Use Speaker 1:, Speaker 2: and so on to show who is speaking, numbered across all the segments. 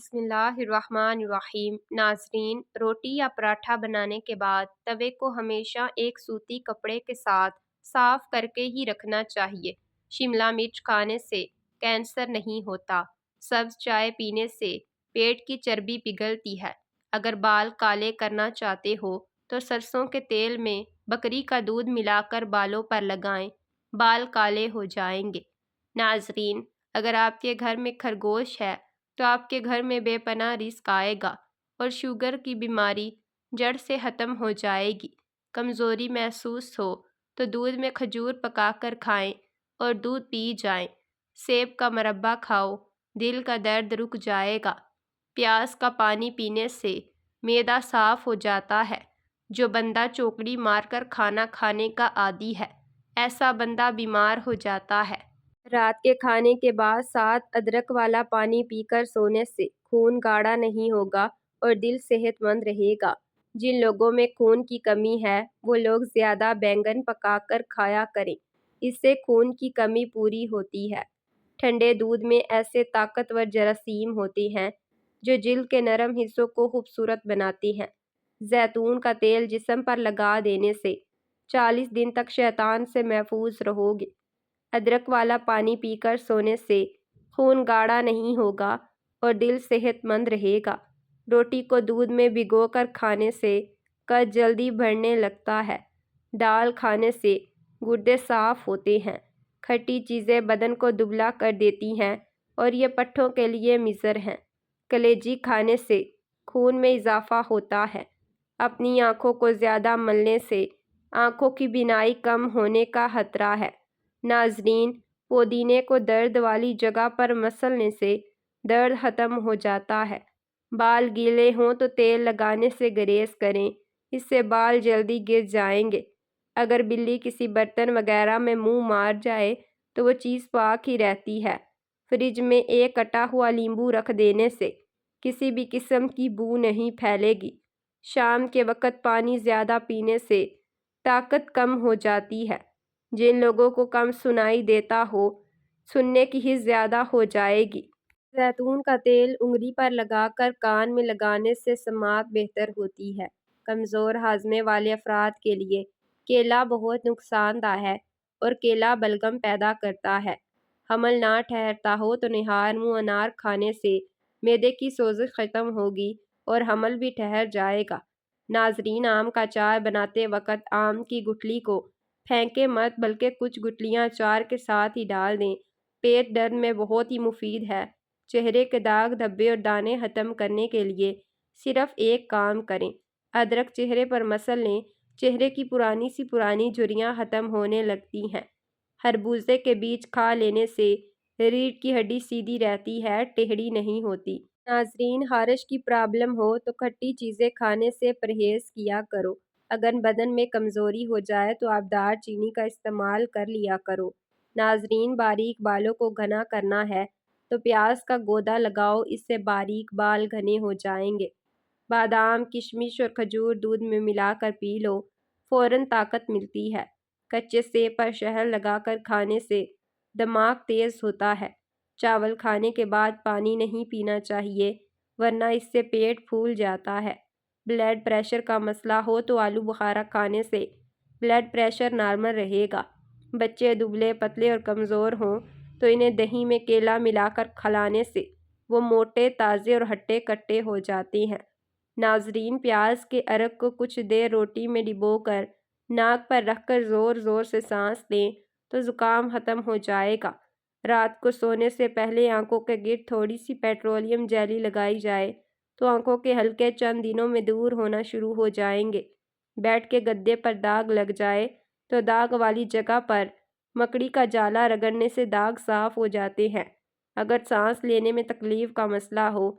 Speaker 1: بسم اللہ الرحمن الرحیم۔ ناظرین، روٹی یا پراٹھا بنانے کے بعد توے کو ہمیشہ ایک سوتی کپڑے کے ساتھ صاف کر کے ہی رکھنا چاہیے۔ شملہ مرچ کھانے سے کینسر نہیں ہوتا۔ سبز چائے پینے سے پیٹ کی چربی پگھلتی ہے۔ اگر بال کالے کرنا چاہتے ہو تو سرسوں کے تیل میں بکری کا دودھ ملا کر بالوں پر لگائیں، بال کالے ہو جائیں گے۔ ناظرین، اگر آپ کے گھر میں خرگوش ہے تو آپ کے گھر میں بے پناہ رزق آئے گا اور شوگر کی بیماری جڑ سے ختم ہو جائے گی۔ کمزوری محسوس ہو تو دودھ میں کھجور پکا کر کھائیں اور دودھ پی جائیں۔ سیب کا مربہ کھاؤ، دل کا درد رک جائے گا۔ پیاز کا پانی پینے سے معدہ صاف ہو جاتا ہے۔ جو بندہ چوکڑی مار کر کھانا کھانے کا عادی ہے، ایسا بندہ بیمار ہو جاتا ہے۔ رات کے کھانے کے بعد 7 ادرک والا پانی پی کر سونے سے خون گاڑھا نہیں ہوگا اور دل صحت مند رہے گا۔ جن لوگوں میں خون کی کمی ہے وہ لوگ زیادہ بینگن پکا کر کھایا کریں، اس سے خون کی کمی پوری ہوتی ہے۔ ٹھنڈے دودھ میں ایسے طاقتور جراثیم ہوتے ہیں جو جلد کے نرم حصوں کو خوبصورت بناتے ہیں۔ زیتون کا تیل جسم پر لگا دینے سے 40 دن تک شیطان سے محفوظ رہو گے۔ ادرک والا پانی پی کر سونے سے خون گاڑھا نہیں ہوگا اور دل صحت مند رہے گا۔ روٹی کو دودھ میں بھگو کر کھانے سے قد جلدی بڑھنے لگتا ہے۔ دال کھانے سے گردے صاف ہوتے ہیں۔ کھٹی چیزیں بدن کو دبلا کر دیتی ہیں اور یہ پٹھوں کے لیے مضر ہیں۔ کلیجی کھانے سے خون میں اضافہ ہوتا ہے۔ اپنی آنکھوں کو زیادہ ملنے سے آنکھوں کی بینائی کم ہونے کا خطرہ ہے۔ ناظرین، پودینے کو درد والی جگہ پر مسلنے سے درد ختم ہو جاتا ہے۔ بال گیلے ہوں تو تیل لگانے سے گریز کریں، اس سے بال جلدی گر جائیں گے۔ اگر بلی کسی برتن وغیرہ میں منہ مار جائے تو وہ چیز پاک ہی رہتی ہے۔ فریج میں ایک کٹا ہوا لیمبو رکھ دینے سے کسی بھی قسم کی بو نہیں پھیلے گی۔ شام کے وقت پانی زیادہ پینے سے طاقت کم ہو جاتی ہے۔ جن لوگوں کو کم سنائی دیتا ہو، سننے کی حس زیادہ ہو جائے گی۔ زیتون کا تیل انگلی پر لگا کر کان میں لگانے سے سماعت بہتر ہوتی ہے۔ کمزور ہاضمے والے افراد کے لیے کیلا بہت نقصان دہ ہے اور کیلا بلغم پیدا کرتا ہے۔ حمل نہ ٹھہرتا ہو تو نہار منہ انار کھانے سے معدے کی سوزش ختم ہوگی اور حمل بھی ٹھہر جائے گا۔ ناظرین، آم کا اچار بناتے وقت آم کی گٹھلی کو پھینکیں مت بلکہ کچھ گٹھلیاں اچار کے ساتھ ہی ڈال دیں۔ پیٹ درد میں بہت ہی مفید ہے۔ چہرے کے داغ دھبے اور دانے ختم کرنے کے لیے صرف ایک کام کریں، ادرک چہرے پر مسل لیں، چہرے کی پرانی سی پرانی جھریاں ختم ہونے لگتی ہیں۔ خربوزے کے بیج کھا لینے سے ریڑھ کی ہڈی سیدھی رہتی ہے، ٹیڑھی نہیں ہوتی۔ ناظرین، خارش کی پرابلم ہو تو کھٹی چیزیں کھانے سے پرہیز کیا کرو۔ اگر بدن میں کمزوری ہو جائے تو آپ دار چینی کا استعمال کر لیا کرو۔ ناظرین، باریک بالوں کو گھنا کرنا ہے تو پیاز کا گودا لگاؤ، اس سے باریک بال گھنے ہو جائیں گے۔ بادام، کشمش اور کھجور دودھ میں ملا کر پی لو، فوراً طاقت ملتی ہے۔ کچے سیب پر شہد لگا کر کھانے سے دماغ تیز ہوتا ہے۔ چاول کھانے کے بعد پانی نہیں پینا چاہیے ورنہ اس سے پیٹ پھول جاتا ہے۔ بلڈ پریشر کا مسئلہ ہو تو آلو بخارا کھانے سے بلڈ پریشر نارمل رہے گا۔ بچے دبلے پتلے اور کمزور ہوں تو انہیں دہی میں کیلا ملا کر کھلانے سے وہ موٹے تازے اور ہٹے کٹے ہو جاتے ہیں۔ ناظرین، پیاز کے عرق کو کچھ دیر روٹی میں ڈبو کر ناک پر رکھ کر زور زور سے سانس لیں تو زکام ختم ہو جائے گا۔ رات کو سونے سے پہلے آنکھوں کے گرد تھوڑی سی پیٹرولیم جیلی لگائی جائے تو آنکھوں کے حلقے چند دنوں میں دور ہونا شروع ہو جائیں گے۔ بیڈ کے گدے پر داغ لگ جائے تو داغ والی جگہ پر مکڑی کا جالا رگڑنے سے داغ صاف ہو جاتے ہیں۔ اگر سانس لینے میں تکلیف کا مسئلہ ہو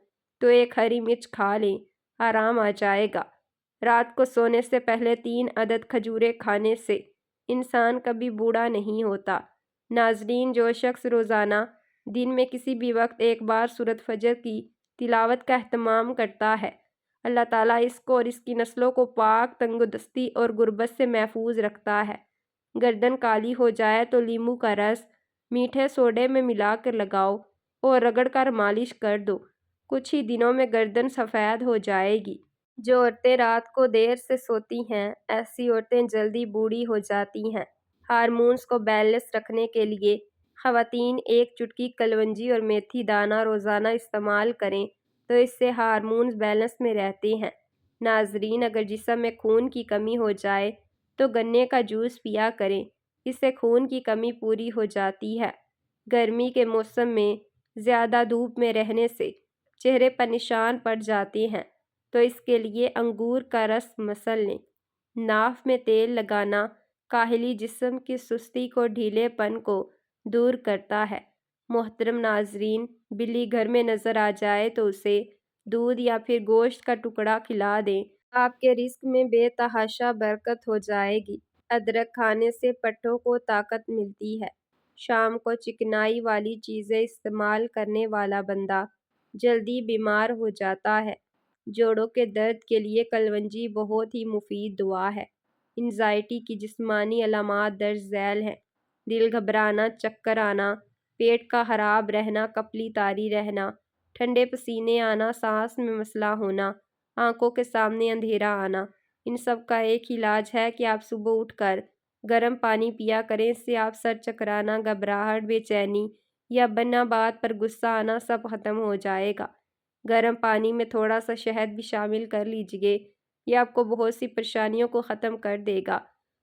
Speaker 1: تو ایک ہری مرچ کھا لیں، آرام آ جائے گا۔ رات کو سونے سے پہلے 3 عدد کھجوریں کھانے سے انسان کبھی بوڑھا نہیں ہوتا۔ ناظرین، جو شخص روزانہ دن میں کسی بھی وقت ایک بار سورۃ فجر کی تلاوت کا اہتمام کرتا ہے، اللہ تعالیٰ اس کو اور اس کی نسلوں کو پاک تنگدستی اور غربت سے محفوظ رکھتا ہے۔ گردن کالی ہو جائے تو لیموں کا رس میٹھے سوڈے میں ملا کر لگاؤ اور رگڑ کر مالش کر دو۔ کچھ ہی دنوں میں گردن سفید ہو جائے گی۔ جو عورتیں رات کو دیر سے سوتی ہیں، ایسی عورتیں جلدی بوڑھی ہو جاتی ہیں۔ ہارمونز کو بیلنس رکھنے کے لیے خواتین ایک چٹکی کلونجی اور میتھی دانہ روزانہ استعمال کریں تو اس سے ہارمونز بیلنس میں رہتے ہیں۔ ناظرین، اگر جسم میں خون کی کمی ہو جائے تو گنے کا جوس پیا کریں، اس سے خون کی کمی پوری ہو جاتی ہے۔ گرمی کے موسم میں زیادہ دھوپ میں رہنے سے چہرے پر نشان پڑ جاتے ہیں تو اس کے لیے انگور کا رس مسل لیں۔ ناف میں تیل لگانا کاہلی جسم کی سستی کو ڈھیلے پن کو دور کرتا ہے۔ محترم ناظرین، بلی گھر میں نظر آ جائے تو اسے دودھ یا پھر گوشت کا ٹکڑا کھلا دیں، آپ کے رزق میں بے تحاشا برکت ہو جائے گی۔ ادرک کھانے سے پٹھوں کو طاقت ملتی ہے۔ شام کو چکنائی والی چیزیں استعمال کرنے والا بندہ جلدی بیمار ہو جاتا ہے۔ جوڑوں کے درد کے لیے کلونجی بہت ہی مفید دوا ہے۔ انزائٹی کی جسمانی علامات درج ذیل ہیں: دل گھبرانا، چکر آنا، پیٹ کا خراب رہنا، کپلی طاری رہنا، ٹھنڈے پسینے آنا، سانس میں مسئلہ ہونا، آنکھوں کے سامنے اندھیرا آنا۔ ان سب کا ایک علاج ہے کہ آپ صبح اٹھ کر گرم پانی پیا کریں، اس سے آپ سر چکرانا، گھبراہٹ، بے چینی یا بنا بات پر غصہ آنا سب ختم ہو جائے گا۔ گرم پانی میں تھوڑا سا شہد بھی شامل کر لیجئے، یہ آپ کو بہت سی پریشانیوں کو ختم کر دے گا۔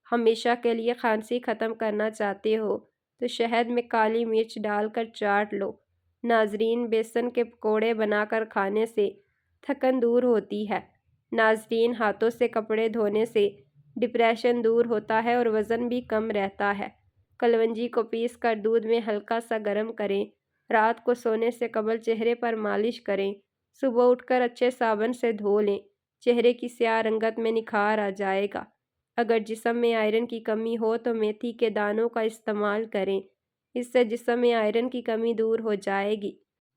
Speaker 1: ہمیشہ کے لیے کھانسی ختم کرنا چاہتے ہو تو شہد میں کالی مرچ ڈال کر چاٹ لو۔ ناظرین، بیسن کے پکوڑے بنا کر کھانے سے تھکن دور ہوتی ہے۔ ناظرین، ہاتھوں سے کپڑے دھونے سے ڈپریشن دور ہوتا ہے اور وزن بھی کم رہتا ہے۔ کلونجی کو پیس کر دودھ میں ہلکا سا گرم کریں، رات کو سونے سے قبل چہرے پر مالش کریں، صبح اٹھ کر اچھے صابن سے دھو لیں، چہرے کی سیاہ رنگت میں نکھار آ جائے گا۔ اگر جسم میں آئرن کی کمی ہو تو میتھی کے دانوں کا استعمال کریں، اس سے جسم میں آئرن کی کمی دور ہو جائے گی۔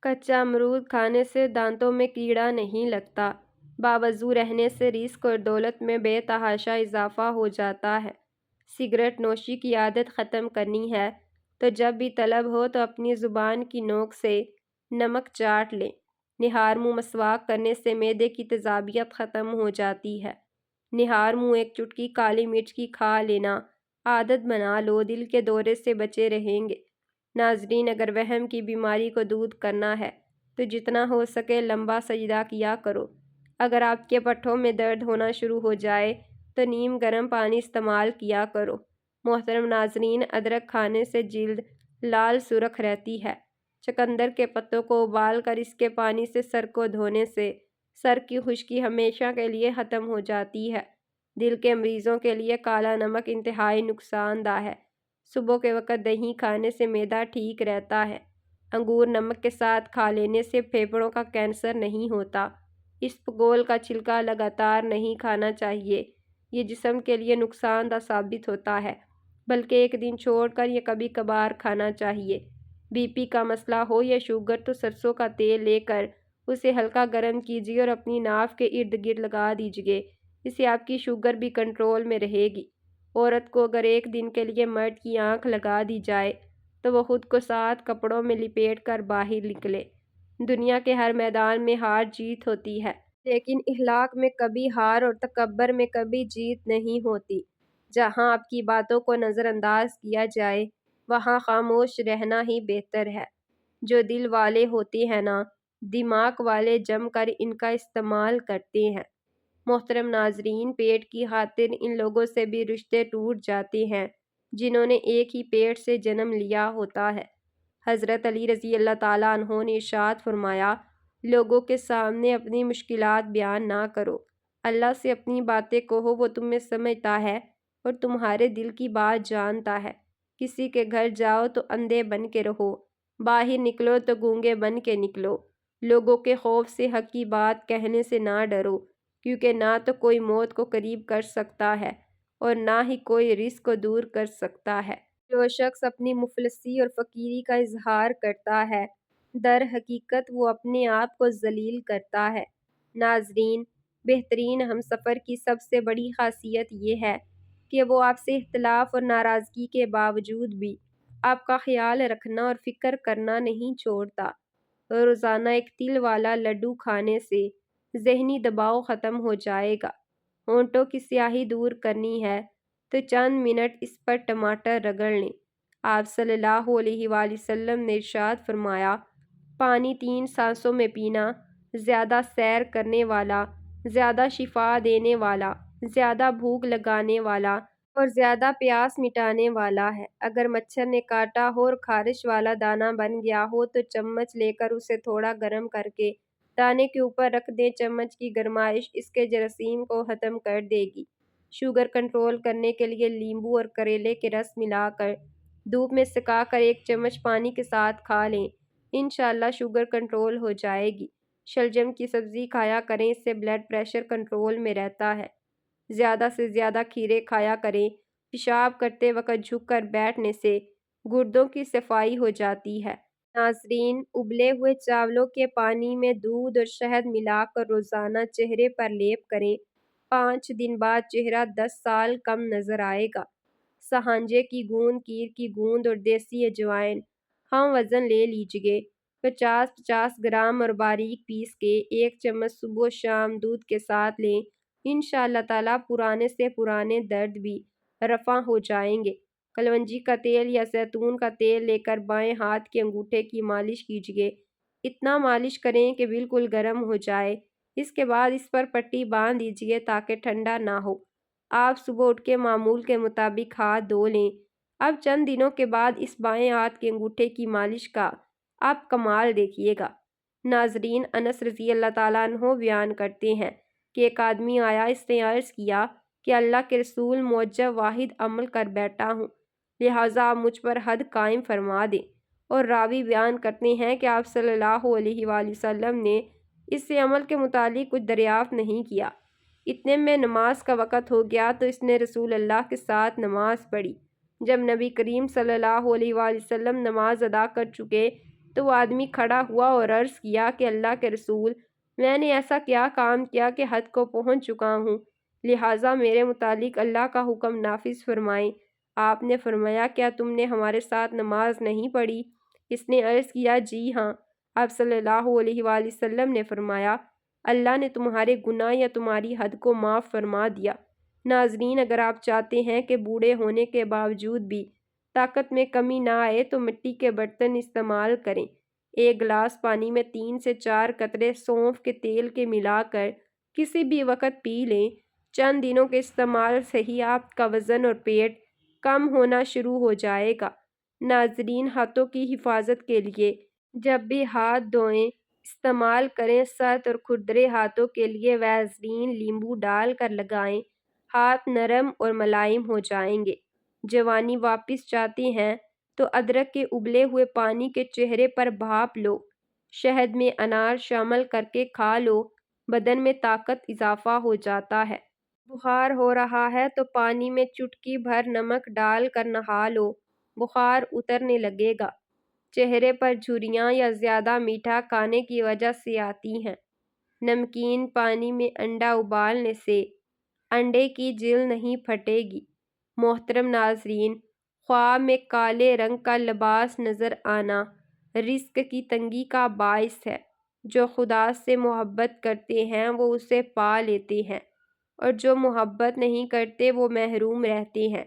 Speaker 1: کچا امرود کھانے سے دانتوں میں کیڑا نہیں لگتا۔ باوضو رہنے سے رزق اور دولت میں بے تحاشا اضافہ ہو جاتا ہے۔ سگریٹ نوشی کی عادت ختم کرنی ہے تو جب بھی طلب ہو تو اپنی زبان کی نوک سے نمک چاٹ لیں۔ نہار منہ مسواک کرنے سے معدے کی تیزابیت ختم ہو جاتی ہے۔ نہار منہ ایک چٹکی کالی مرچ کی کھا لینا عادت بنا لو، دل کے دورے سے بچے رہیں گے۔ ناظرین، اگر وہم کی بیماری کو دور کرنا ہے تو جتنا ہو سکے لمبا سجدہ کیا کرو۔ اگر آپ کے پٹھوں میں درد ہونا شروع ہو جائے تو نیم گرم پانی استعمال کیا کرو۔ محترم ناظرین، ادرک کھانے سے جلد لال سرخ رہتی ہے۔ چقندر کے پتوں کو ابال کر اس کے پانی سے سر کو دھونے سے سر کی خشکی ہمیشہ کے لیے ختم ہو جاتی ہے۔ دل کے مریضوں کے لیے کالا نمک انتہائی نقصان دہ ہے۔ صبح کے وقت دہی کھانے سے معدہ ٹھیک رہتا ہے۔ انگور نمک کے ساتھ کھا لینے سے پھیپھڑوں کا کینسر نہیں ہوتا۔ اسپغول کا چھلکا لگاتار نہیں کھانا چاہیے، یہ جسم کے لیے نقصان دہ ثابت ہوتا ہے، بلکہ ایک دن چھوڑ کر یہ کبھی کبھار کھانا چاہیے۔ بی پی کا مسئلہ ہو یا شوگر تو سرسوں کا تیل لے کر اسے ہلکا گرم کیجیے اور اپنی ناف کے ارد گرد لگا دیجیے، اس سے آپ کی شوگر بھی کنٹرول میں رہے گی۔ عورت کو اگر ایک دن کے لیے مرد کی آنکھ لگا دی جائے تو وہ خود کو 7 کپڑوں میں لپیٹ کر باہر نکلے۔ دنیا کے ہر میدان میں ہار جیت ہوتی ہے، لیکن اخلاق میں کبھی ہار اور تکبر میں کبھی جیت نہیں ہوتی۔ جہاں آپ کی باتوں کو نظر انداز کیا جائے وہاں خاموش رہنا ہی بہتر ہے۔ جو دل والے ہوتے ہیں نا، دماغ والے جم کر ان کا استعمال کرتے ہیں۔ محترم ناظرین، پیٹ کی خاطر ان لوگوں سے بھی رشتے ٹوٹ جاتے ہیں جنہوں نے ایک ہی پیٹ سے جنم لیا ہوتا ہے۔ حضرت علی رضی اللہ تعالیٰ عنہ نے ارشاد فرمایا، لوگوں کے سامنے اپنی مشکلات بیان نہ کرو، اللہ سے اپنی باتیں کہو، وہ تمہیں سمجھتا ہے اور تمہارے دل کی بات جانتا ہے۔ کسی کے گھر جاؤ تو اندھے بن کے رہو، باہر نکلو تو گونگے بن کے نکلو۔ لوگوں کے خوف سے حق کی بات کہنے سے نہ ڈرو، کیونکہ نہ تو کوئی موت کو قریب کر سکتا ہے اور نہ ہی کوئی رزق کو دور کر سکتا ہے۔ جو شخص اپنی مفلسی اور فقیری کا اظہار کرتا ہے، در حقیقت وہ اپنے آپ کو ذلیل کرتا ہے۔ ناظرین، بہترین ہمسفر کی سب سے بڑی خاصیت یہ ہے کہ وہ آپ سے اختلاف اور ناراضگی کے باوجود بھی آپ کا خیال رکھنا اور فکر کرنا نہیں چھوڑتا۔ روزانہ ایک تل والا لڈو کھانے سے ذہنی دباؤ ختم ہو جائے گا۔ ہونٹوں کی سیاہی دور کرنی ہے تو چند منٹ اس پر ٹماٹر رگڑ لیں۔ آپ صلی اللہ علیہ وآلہ وسلم نے ارشاد فرمایا، پانی 3 سانسوں میں پینا زیادہ سیر کرنے والا، زیادہ شفا دینے والا، زیادہ بھوک لگانے والا اور زیادہ پیاس مٹانے والا ہے۔ اگر مچھر نے کاٹا ہو اور خارش والا دانہ بن گیا ہو تو چمچ لے کر اسے تھوڑا گرم کر کے دانے کے اوپر رکھ دیں۔ چمچ کی گرمائش اس کے جراثیم کو ختم کر دے گی۔ شوگر کنٹرول کرنے کے لیے لیمبو اور کریلے کے رس ملا کر دھوپ میں سکا کر 1 چمچ پانی کے ساتھ کھا لیں، انشاءاللہ شوگر کنٹرول ہو جائے گی۔ شلجم کی سبزی کھایا کریں، اس سے بلڈ پریشر کنٹرول میں رہتا ہے۔ زیادہ سے زیادہ کھیرے کھایا کریں۔ پیشاب کرتے وقت جھک کر بیٹھنے سے گردوں کی صفائی ہو جاتی ہے۔ ناظرین، ابلے ہوئے چاولوں کے پانی میں دودھ اور شہد ملا کر روزانہ چہرے پر لیپ کریں۔ 5 دن بعد چہرہ 10 سال کم نظر آئے گا۔ سہانجے کی گوند، کیر کی گوند اور دیسی اجوائن ہم وزن لے لیجئے۔ 50-50 گرام اور باریک پیس کے 1 چمچ صبح و شام دودھ کے ساتھ لیں، انشاءاللہ تعالیٰ پرانے سے پرانے درد بھی رفع ہو جائیں گے۔ کلونجی کا تیل یا زیتون کا تیل لے کر بائیں ہاتھ کے انگوٹھے کی مالش کیجئے۔ اتنا مالش کریں کہ بالکل گرم ہو جائے۔ اس کے بعد اس پر پٹی باندھ دیجئے تاکہ ٹھنڈا نہ ہو۔ آپ صبح اٹھ کے معمول کے مطابق ہاتھ دھو لیں۔ اب چند دنوں کے بعد اس بائیں ہاتھ کے انگوٹھے کی مالش کا آپ کمال دیکھیے گا۔ ناظرین، انس رضی اللہ تعالیٰ عنہ بیان کرتے ہیں کہ ایک آدمی آیا، اس نے عرض کیا کہ اللہ کے رسول، موجب واحد عمل کر بیٹھا ہوں، لہٰذا آپ مجھ پر حد قائم فرما دیں۔ اور راوی بیان کرتے ہیں کہ آپ صلی اللہ علیہ وآلہ وسلم نے اس سے عمل کے متعلق کچھ دریافت نہیں کیا۔ اتنے میں نماز کا وقت ہو گیا تو اس نے رسول اللہ کے ساتھ نماز پڑھی۔ جب نبی کریم صلی اللہ علیہ وآلہ وسلم نماز ادا کر چکے تو وہ آدمی کھڑا ہوا اور عرض کیا کہ اللہ کے رسول، میں نے ایسا کیا کام کیا کہ حد کو پہنچ چکا ہوں، لہٰذا میرے متعلق اللہ کا حکم نافذ فرمائیں۔ آپ نے فرمایا، کیا تم نے ہمارے ساتھ نماز نہیں پڑھی؟ اس نے عرض کیا، جی ہاں۔ آپ صلی اللہ علیہ وآلہ وسلم نے فرمایا، اللہ نے تمہارے گناہ یا تمہاری حد کو معاف فرما دیا۔ ناظرین، اگر آپ چاہتے ہیں کہ بوڑھے ہونے کے باوجود بھی طاقت میں کمی نہ آئے تو مٹی کے برتن استعمال کریں۔ 1 گلاس پانی میں 3 سے 4 قطرے سونف کے تیل کے ملا کر کسی بھی وقت پی لیں۔ چند دنوں کے استعمال سے ہی آپ کا وزن اور پیٹ کم ہونا شروع ہو جائے گا۔ ناظرین، ہاتھوں کی حفاظت کے لیے جب بھی ہاتھ دھوئیں استعمال کریں، سرد اور کھردرے ہاتھوں کے لیے ویزلین لیمبو ڈال کر لگائیں، ہاتھ نرم اور ملائم ہو جائیں گے۔ جوانی واپس چاہتے ہیں تو ادرک کے ابلے ہوئے پانی کے چہرے پر بھاپ لو، شہد میں انار شامل کر کے کھا لو، بدن میں طاقت اضافہ ہو جاتا ہے۔ بخار ہو رہا ہے تو پانی میں چٹکی بھر نمک ڈال کر نہا لو، بخار اترنے لگے گا۔ چہرے پر جھریاں یا زیادہ میٹھا کھانے کی وجہ سے آتی ہیں، نمکین پانی میں انڈا ابالنے سے انڈے کی جلد نہیں پھٹے گی۔ محترم ناظرین، خواب میں کالے رنگ کا لباس نظر آنا رزق کی تنگی کا باعث ہے۔ جو خدا سے محبت کرتے ہیں وہ اسے پا لیتے ہیں، اور جو محبت نہیں کرتے وہ محروم رہتے ہیں۔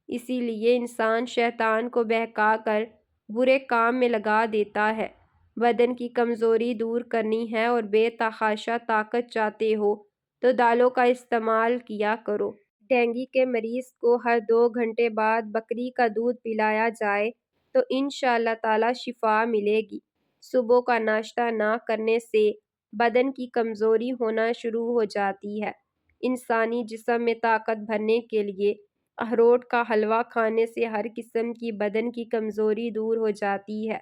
Speaker 1: اسی لیے انسان شیطان کو بہکا کر برے کام میں لگا دیتا ہے۔ بدن کی کمزوری دور کرنی ہے اور بے تحاشا طاقت چاہتے ہو تو دالوں کا استعمال کیا کرو۔ ڈینگی کے مریض کو ہر 2 گھنٹے بعد بکری کا دودھ پلایا جائے تو انشاءاللہ تعالی شفا ملے گی۔ صبح کا ناشتہ نہ کرنے سے بدن کی کمزوری ہونا شروع ہو جاتی ہے۔ انسانی جسم میں طاقت بھرنے کے لیے اخروٹ کا حلوہ کھانے سے ہر قسم کی بدن کی کمزوری دور ہو جاتی ہے۔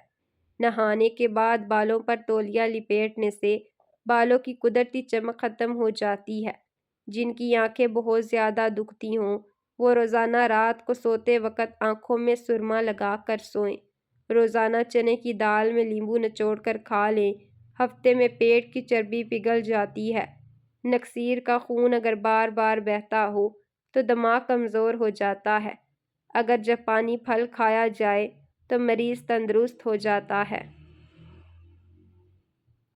Speaker 1: نہانے کے بعد بالوں پر تولیہ لپیٹنے سے بالوں کی قدرتی چمک ختم ہو جاتی ہے۔ جن کی آنکھیں بہت زیادہ دکھتی ہوں وہ روزانہ رات کو سوتے وقت آنکھوں میں سرما لگا کر سوئیں۔ روزانہ چنے کی دال میں لیمبو نچوڑ کر کھا لیں، ہفتے میں پیٹ کی چربی پگھل جاتی ہے۔ نکسیر کا خون اگر بار بار بہتا ہو تو دماغ کمزور ہو جاتا ہے۔ اگر جاپانی پھل کھایا جائے تو مریض تندرست ہو جاتا ہے۔